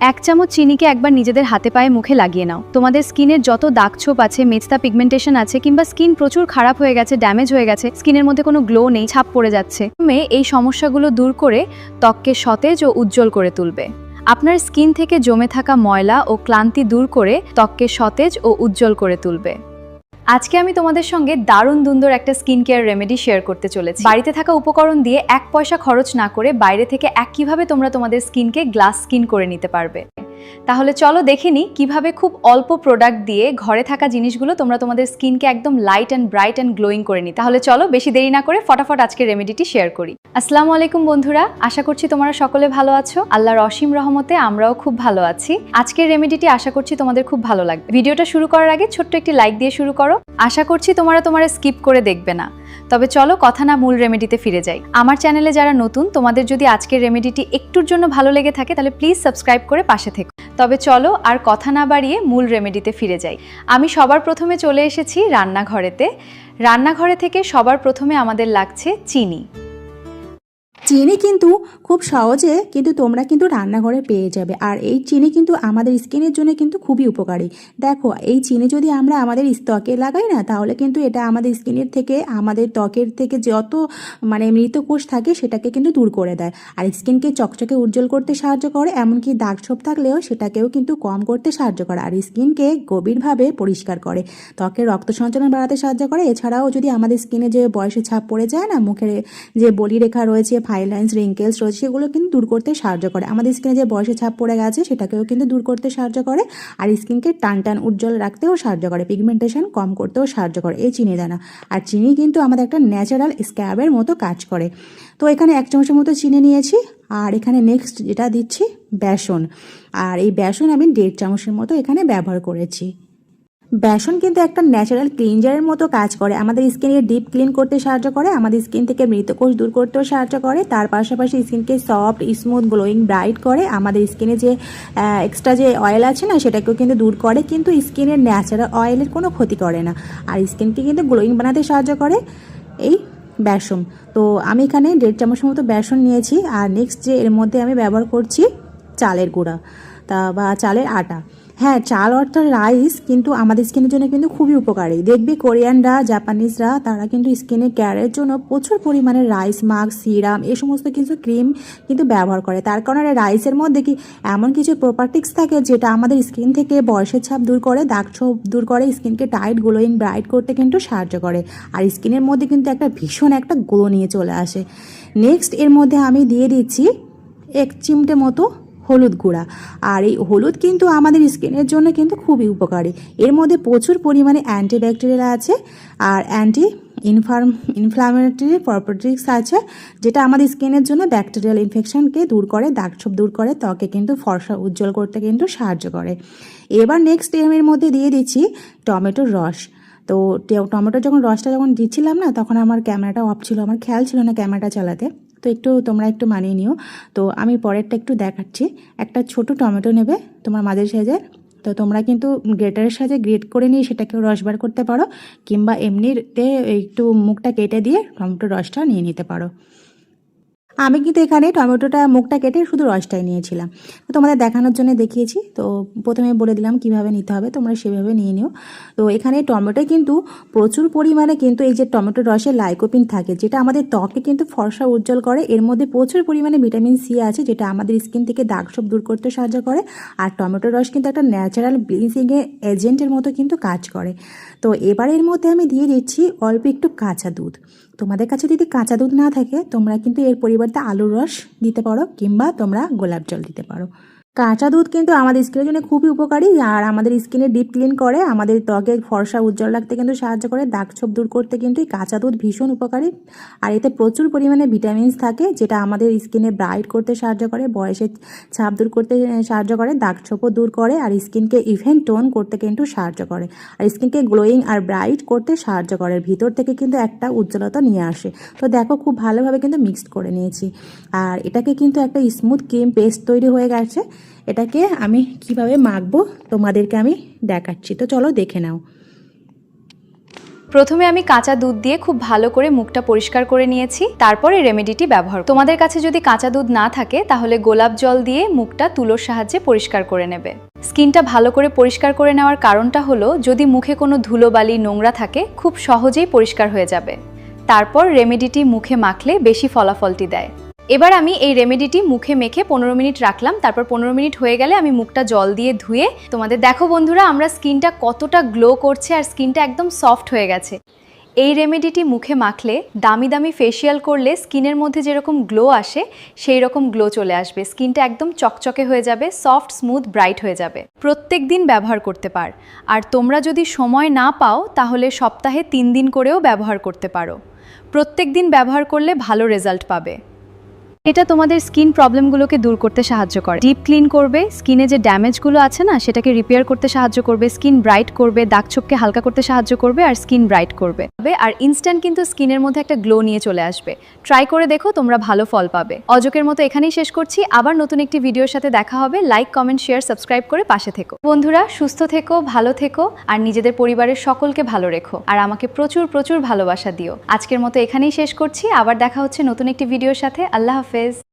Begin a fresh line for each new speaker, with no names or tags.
1 চামচ চিনিকে একবার নিজেদের হাতে পায়ে মুখে লাগিয়ে নাও। তোমাদের স্কিনের যত দাগ ছোপ আছে, মেচতা পিগমেন্টেশন আছে, কিংবা স্কিন প্রচুর খারাপ হয়ে গেছে, ড্যামেজ হয়ে গেছে, স্কিনের মধ্যে কোনো গ্লো নেই, ছাপ পড়ে যাচ্ছে, এই সমস্যাগুলো দূর করে ত্বককে সতেজ ও উজ্জ্বল করে তুলবে। আপনার স্কিন থেকে জমে থাকা ময়লা ও ক্লান্তি দূর করে ত্বককে সতেজ ও উজ্জ্বল করে তুলবে। আজকে আমি তোমাদের সঙ্গে দারুণ দুন্দর একটা স্কিন কেয়ার রেমেডি শেয়ার করতে চলেছি। বাড়িতে থাকা উপকরণ দিয়ে 1 পয়সা খরচ না করে বাইরে থেকে কিভাবে তোমরা তোমাদের স্কিনকে গ্লাস স্কিন করে নিতে পারবে। তাহলে চলো দেখে নিই কিভাবে খুব অল্প প্রোডাক্ট দিয়ে ঘরে থাকা জিনিসগুলো তোমরা তোমাদের স্কিনকে একদম light and bright and glowing করে নিই। তাহলে চলো বেশি দেরি না করে ফটাফট আজকে রেমেডিটি শেয়ার করি। আসসালামু আলাইকুম বন্ধুরা, আশা করছি তোমরা সকলে ভালো আছো। আল্লাহর অসীম রহমতে আমরাও খুব ভালো আছি। আজকের রেমেডিটি আশা করছি তোমাদের খুব ভালো লাগবে। ভিডিওটা শুরু করার আগে ছোট্ট একটি লাইক দিয়ে শুরু করো। আশা করছি তোমরা স্কিপ করে দেখবে না। তবে চলো কথা না মূল রেমেডিতে ফিরে যাই। আমার চ্যানেলে যারা নতুন, তোমাদের যদি আজকের রেমেডিটি একটুর জন্য ভালো লেগে থাকে তাহলে প্লিজ সাবস্ক্রাইব করে পাশে থেকো। তবে চলো আর কথা না বাড়িয়ে মূল রেমেডিতে ফিরে যাই। আমি সবার প্রথমে চলে এসেছি রান্নাঘরেতে। রান্নাঘরে থেকে সবার প্রথমে আমাদের লাগছে চিনি।
চিনি কিন্তু খুব সহজে তোমরা রান্নাঘরে পেয়ে যাবে। আর এই চিনি কিন্তু আমাদের স্কিনের জন্য কিন্তু খুবই উপকারী। দেখো, এই চিনি যদি আমরা আমাদের ত্বকে লাগাই না, তাহলে কিন্তু এটা আমাদের স্কিনের থেকে, আমাদের ত্বকের থেকে যত মৃত কোষ থাকে সেটাকে কিন্তু দূর করে দেয়। আর স্কিনকে চকচকে উজ্জ্বল করতে সাহায্য করে, এমনকি দাগ ছোপ থাকলেও সেটাকেও কিন্তু কম করতে সাহায্য করে। আর স্কিনকে গভীরভাবে পরিষ্কার করে, ত্বকের রক্ত সঞ্চালন বাড়াতে সাহায্য করে। এছাড়াও যদি আমাদের স্কিনে যে বয়সের ছাপ পড়ে যায় না, মুখের যে বলিরেখা রয়েছে, ফাইলাইন্স, রিঙ্কেলস রয়েছে, সেগুলো কিন্তু দূর করতে সাহায্য করে। আমাদের স্কিনে যে বয়সে ছাপ পড়ে গেছে সেটাকেও কিন্তু দূর করতে সাহায্য করে। আর স্কিনকে টান উজ্জ্বল রাখতেও সাহায্য করে, পিগমেন্টেশন কম করতেও সাহায্য করে এই চিনি দানা। আর চিনি কিন্তু আমাদের একটা ন্যাচারাল স্ক্যাবের মতো কাজ করে। তো এখানে 1 চামচের মতো চিনি নিয়েছি। আর এখানে নেক্সট যেটা দিচ্ছি বেসন। আর এই বেসন আমি 1.5 চামচের মতো এখানে ব্যবহার করেছি। বেসন কিন্তু একটা ন্যাচারাল ক্লিনজারের মতো কাজ করে, আমাদের স্কিনকে ডিপ ক্লিন করতে সাহায্য করে, আমাদের স্কিন থেকে মৃতকোষ দূর করতেও সাহায্য করে। তার পাশাপাশি স্কিনকে সফট, স্মুথ, গ্লোয়িং, ব্রাইট করে। আমাদের স্কিনে যে এক্সট্রা যে অয়েল আছে না, সেটাকেও কিন্তু দূর করে, কিন্তু স্কিনের ন্যাচারাল অয়েলের কোনো ক্ষতি করে না। আর স্কিনকে কিন্তু গ্লোয়িং বানাতে সাহায্য করে এই বেসন। তো আমি এখানে 1.5 চামচের মতো বেসন নিয়েছি। আর নেক্সট যে এর মধ্যে আমি ব্যবহার করছি চালের গুঁড়া বা চালের আটা। হ্যাঁ, চাল অর্থাৎ রাইস কিন্তু আমাদের স্কিনের জন্য কিন্তু খুবই উপকারী। দেখবে কোরিয়ানরা, জাপানিজরা তারা কিন্তু স্কিনে কেয়ারের জন্য প্রচুর পরিমাণে রাইস মাস্ক, সিরাম, এই সমস্ত কিছু ক্রিম কিন্তু ব্যবহার করে। তার কারণে রাইসের মধ্যে এমন কিছু প্রপার্টিস থাকে যেটা আমাদের স্কিন থেকে বয়সের ছাপ দূর করে, দাগ ছোপ দূর করে, স্কিনকে টাইট, গ্লোয়িং, ব্রাইট করতে কিন্তু সাহায্য করে। আর স্কিনের মধ্যে কিন্তু ভীষণ একটা গ্লো নিয়ে চলে আসে। নেক্সট এর মধ্যে আমি দিয়ে দিচ্ছি 1 চিমটে মতো হলুদ গুঁড়া। আর এই হলুদ কিন্তু আমাদের স্কিনের জন্য কিন্তু খুবই উপকারী। এর মধ্যে প্রচুর পরিমাণে অ্যান্টিব্যাকটেরিয়াল আছে আর ইনফ্লামেটরি প্রপার্টিস আছে, যেটা আমাদের স্কিনের জন্য ব্যাকটেরিয়াল ইনফেকশনকে দূর করে, দাগ ছোপ দূর করে, ত্বকে কিন্তু ফর্সা উজ্জ্বল করতে কিন্তু সাহায্য করে। এবার নেক্সট এর মধ্যে দিয়ে দিচ্ছি টমেটোর রস। তো টমেটোর রসটা যখন দিচ্ছিলাম না, তখন আমার ক্যামেরাটা অফ ছিল, আমার খেয়াল ছিল না ক্যামেরাটা চালাতে। তো তোমরা একটু মানিয়ে নিও। তো আমি পরেরটা একটু দেখাচ্ছি। একটা ছোট টমেটো নেবে তোমার মাঝের সাইজের। তো তোমরা কিন্তু গ্রেটারের সাহায্যে গ্রেট করে নিয়ে সেটাকে রস বার করতে পারো, কিংবা এমনিতে একটু মুখটা কেটে দিয়ে টমেটোর রসটা নিয়ে নিতে পারো। আমি কিন্তু এখানে টমেটোটা মুখটা কেটে শুধু রসটাই নিয়েছিলাম, তো তোমাদের দেখানোর জন্য দেখিয়েছি। তো প্রথমে বলে দিলাম কিভাবে নিতে হবে, তোমরা সেভাবে নিয়ে নিও। তো এখানে টমেটোয় কিন্তু প্রচুর পরিমাণে কিন্তু এই যে টমেটোর রসে লাইকোপিন থাকে, যেটা আমাদের ত্বকে কিন্তু ফর্সা উজ্জ্বল করে। এর মধ্যে প্রচুর পরিমাণে ভিটামিন সি আছে, যেটা আমাদের স্কিন থেকে দাগ ছোপ দূর করতে সাহায্য করে। আর টমেটোর রস কিন্তু একটা ন্যাচারাল ব্লিচিংয়ের এজেন্টের মতো কিন্তু কাজ করে। তো এবার এর মধ্যে আমি দিয়ে দিচ্ছি অল্প একটু কাঁচা দুধ। তোমাদের কাছে যদি কাঁচা দুধ না থাকে, তোমরা কিন্তু এর পরিবর্তে আলুর রস দিতে পারো, কিংবা তোমরা গোলাপ জল দিতে পারো। কাঁচা দুধ কিন্তু আমাদের স্কিনের জন্য খুবই উপকারী। আর আমাদের স্কিনে ডিপ ক্লিন করে, আমাদের ত্বকে ফর্সা উজ্জ্বল রাখতে কিন্তু সাহায্য করে, দাগ ছোপ দূর করতে কিন্তু এই কাঁচা দুধ ভীষণ উপকারী। আর এতে প্রচুর পরিমাণে ভিটামিনস থাকে, যেটা আমাদের স্কিনে ব্রাইট করতে সাহায্য করে, বয়সের ছাপ দূর করতে সাহায্য করে, দাগ ছোপও দূর করে, আর স্কিনকে ইভেন টোন করতে কিন্তু সাহায্য করে, আর স্কিনকে গ্লোয়িং আর ব্রাইট করতে সাহায্য করে, ভিতর থেকে কিন্তু একটা উজ্জ্বলতা নিয়ে আসে। তো দেখো, খুব ভালোভাবে কিন্তু মিক্সড করে নিয়েছি। আর এটাকে কিন্তু একটা স্মুথ ক্রিম পেস্ট তৈরি হয়ে গেছে। এটাকে আমি কিভাবে মাখবো তোমাদেরকে আমি দেখাচ্ছি, তো চলো দেখে নাও।
প্রথমে আমি কাঁচা দুধ দিয়ে খুব ভালো করে মুখটা পরিষ্কার করে নিয়েছি, তারপরে রেমেডিটি ব্যবহার। তোমাদের কাছে যদি কাঁচা দুধ না থাকে তাহলে গোলাপ জল দিয়ে মুখটা তুলোর সাহায্যে পরিষ্কার করে নেবে। স্কিনটা ভালো করে পরিষ্কার করে নেওয়ার কারণটা হলো যদি মুখে কোনো ধুলোবালি নোংরা থাকে খুব সহজেই পরিষ্কার হয়ে যাবে। তারপর রেমেডিটি মুখে মাখলে বেশি ফলাফলটি দেয়। এবার আমি এই রেমেডিটি মুখে মেখে 15 মিনিট রাখলাম। তারপর 15 মিনিট হয়ে গেলে আমি মুখটা জল দিয়ে ধুয়ে তোমাদের দেখো বন্ধুরা আমরা স্কিনটা কতটা গ্লো করছে আর স্কিনটা একদম সফট হয়ে গেছে। এই রেমেডিটি মুখে মাখলে দামি দামি ফেসিয়াল করলে স্কিনের মধ্যে যেরকম গ্লো আসে সেই রকম গ্লো চলে আসবে। স্কিনটা একদম চকচকে হয়ে যাবে, সফট স্মুথ ব্রাইট হয়ে যাবে। প্রত্যেক দিন ব্যবহার করতে পার। আর তোমরা যদি সময় না পাও তাহলে সপ্তাহে 3 দিন করেও ব্যবহার করতে পারো। প্রত্যেক দিন ব্যবহার করলে ভালো রেজাল্ট পাবে। এটা তোমাদের স্কিন প্রবলেমগুলোকে দূর করতে সাহায্য করে, ডিপ ক্লিন করবে, স্কিনে যে ড্যামেজগুলো আছে না সেটাকে রিপেয়ার করতে সাহায্য করবে, স্কিন ব্রাইট করবে, দাগ ছোপকে হালকা করতে সাহায্য করবে আর স্কিন ব্রাইট করবে। আর ইনস্ট্যান্ট কিন্তু স্কিনের মধ্যে একটা গ্লো নিয়ে চলে আসবে। ট্রাই করে দেখো, তোমরা ভালো ফল পাবে। অজকের মতো এখানেই শেষ করছি, আবার নতুন একটি ভিডিওর সাথে দেখা হবে। লাইক, কমেন্ট, শেয়ার, সাবস্ক্রাইব করে পাশে থেকো। বন্ধুরা সুস্থ থেকো, ভালো থেকো আর নিজেদের পরিবারের সকলকে ভালো রেখো আর আমাকে প্রচুর প্রচুর ভালোবাসা দিও। আজকের মতো এখানেই শেষ করছি, আবার দেখা হচ্ছে নতুন একটি ভিডিওর সাথে। আল্লাহ হাফেজ।